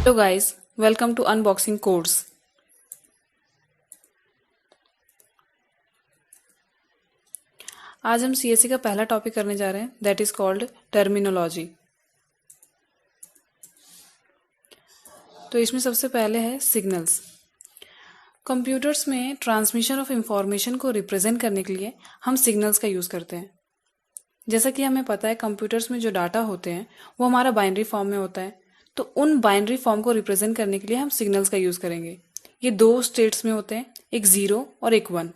Hello guys, welcome to unboxing codes. आज हम CSC का पहला टॉपिक करने जा रहे हैं, दैट इज कॉल्ड टर्मिनोलॉजी। तो इसमें सबसे पहले है सिग्नल्स। कंप्यूटर्स में ट्रांसमिशन ऑफ इंफॉर्मेशन को रिप्रेजेंट करने के लिए हम सिग्नल्स का यूज़ करते हैं। जैसा कि हमें पता है, कंप्यूटर्स में जो डाटा होते हैं वो हमारा बाइनरी फॉर्म में होता है, तो उन बाइनरी फॉर्म को रिप्रेजेंट करने के लिए हम सिग्नल्स का यूज़ करेंगे। ये दो स्टेट्स में होते हैं, एक 0 और एक 1।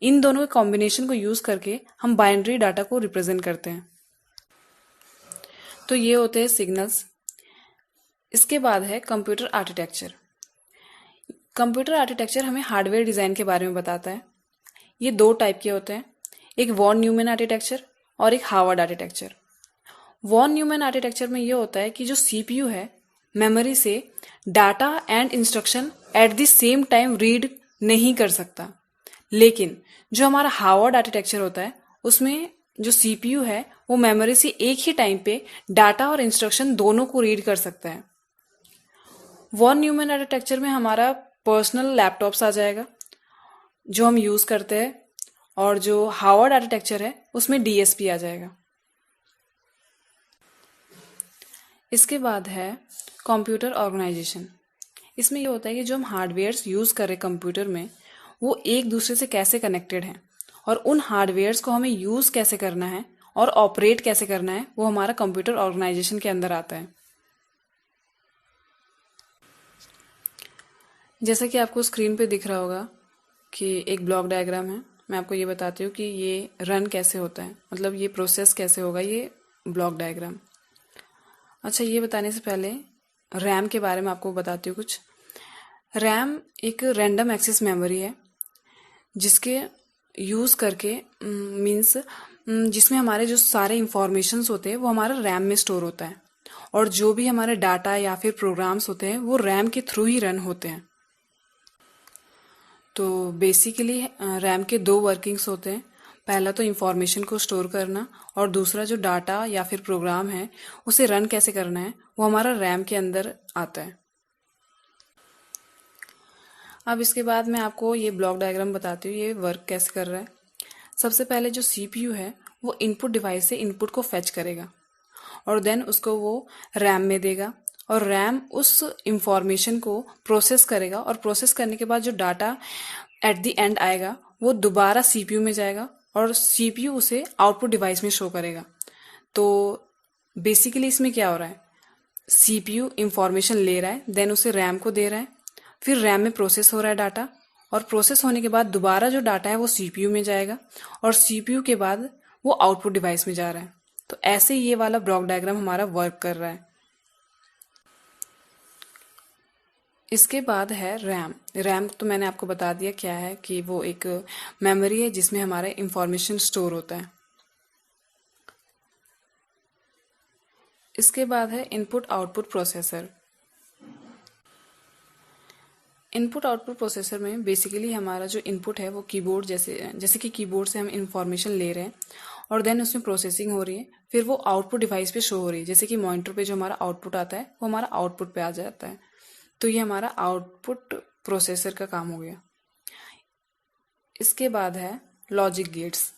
इन दोनों के कॉम्बिनेशन को यूज़ करके हम बाइनरी डाटा को रिप्रेजेंट करते हैं। तो ये होते हैं सिग्नल्स। इसके बाद है कंप्यूटर आर्किटेक्चर। कंप्यूटर आर्किटेक्चर हमें हार्डवेयर डिज़ाइन के बारे में बताता है। ये दो टाइप के होते हैं, एक वॉन न्यूमैन आर्किटेक्चर और एक Harvard architecture. Von Neumann architecture में ये होता है कि जो सीपीयू है, मेमोरी से data and instruction at the same time read नहीं कर सकता। लेकिन जो हमारा हार्वर्ड आर्किटेक्चर होता है, उसमें जो सीपीयू है वो मेमोरी से एक ही टाइम पे डाटा और इंस्ट्रक्शन दोनों को रीड कर सकता है। वॉन न्यूमैन आर्किटेक्चर में हमारा पर्सनल लैपटॉप्स आ जाएगा जो हम यूज़ करते हैं, और जो हार्वर्ड आर्किटेक्चर है उसमें डीएसपी आ जाएगा। इसके बाद है कंप्यूटर ऑर्गेनाइजेशन। इसमें ये होता है कि जो हम हार्डवेयर्स यूज़ कर रहे कंप्यूटर में, वो एक दूसरे से कैसे कनेक्टेड हैं, और उन हार्डवेयर्स को हमें यूज़ कैसे करना है और ऑपरेट कैसे करना है, वो हमारा कंप्यूटर ऑर्गेनाइजेशन के अंदर आता है। जैसा कि आपको स्क्रीन पे दिख रहा होगा कि एक ब्लॉक डायग्राम है। मैं आपको ये बताती हूँ कि ये रन कैसे होता है, मतलब ये प्रोसेस कैसे होगा, ये ब्लॉक डायग्राम। अच्छा, ये बताने से पहले रैम के बारे में आपको बताती हूँ कुछ। रैम एक रैंडम एक्सेस मेमोरी है जिसके यूज़ करके मीन्स जिसमें हमारे जो सारे इंफॉर्मेशंस होते हैं वो हमारा रैम में स्टोर होता है, और जो भी हमारे डाटा या फिर प्रोग्राम्स होते हैं वो रैम के थ्रू ही रन होते हैं। तो बेसिकली रैम के दो वर्किंग्स होते हैं। पहला तो इंफॉर्मेशन को स्टोर करना, और दूसरा जो डाटा या फिर प्रोग्राम है उसे रन कैसे करना है, वो हमारा रैम के अंदर आता है। अब इसके बाद मैं आपको ये ब्लॉक डायग्राम बताती हूँ, ये वर्क कैसे कर रहा है। सबसे पहले जो सीपीयू है वो इनपुट डिवाइस से इनपुट को फेच करेगा, और देन उसको वो रैम में देगा, और रैम उस इंफॉर्मेशन को प्रोसेस करेगा, और प्रोसेस करने के बाद जो डाटा एट द एंड आएगा वो दोबारा सीपीयू में जाएगा, और सीपीयू उसे आउटपुट डिवाइस में शो करेगा। तो बेसिकली इसमें क्या हो रहा है, सीपीयू इंफॉर्मेशन ले रहा है, देन उसे रैम को दे रहा है, फिर रैम में प्रोसेस हो रहा है डाटा, और प्रोसेस होने के बाद दोबारा जो डाटा है वो सीपीयू में जाएगा, और सीपीयू के बाद वो आउटपुट डिवाइस में जा रहा है। तो ऐसे ये वाला ब्लॉक डायग्राम हमारा वर्क कर रहा है। इसके बाद है रैम। रैम तो मैंने आपको बता दिया क्या है, कि वो एक मेमोरी है जिसमें हमारा इंफॉर्मेशन स्टोर होता है। इसके बाद है input output processor. Input output processor में बेसिकली हमारा जो इनपुट है वो कीबोर्ड जैसे कि कीबोर्ड से हम इंफॉर्मेशन ले रहे हैं, और देन उसमें प्रोसेसिंग हो रही है, फिर वो आउटपुट डिवाइस पे शो हो रही है। जैसे कि मॉनिटर पे जो हमारा आउटपुट आता है वो हमारा आउटपुट पे आ जाता है। तो ये हमारा आउटपुट प्रोसेसर का काम हो गया। इसके बाद है logic gates.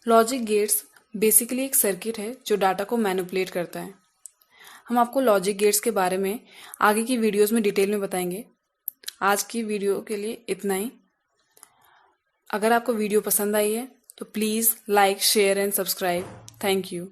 Logic gates basically एक सर्किट है जो डाटा को मैनिपुलेट करता है। हम आपको लॉजिक गेट्स के बारे में आगे की वीडियोस में डिटेल में बताएंगे। आज की वीडियो के लिए इतना ही। अगर आपको वीडियो पसंद आई है तो please like, share and subscribe. Thank you.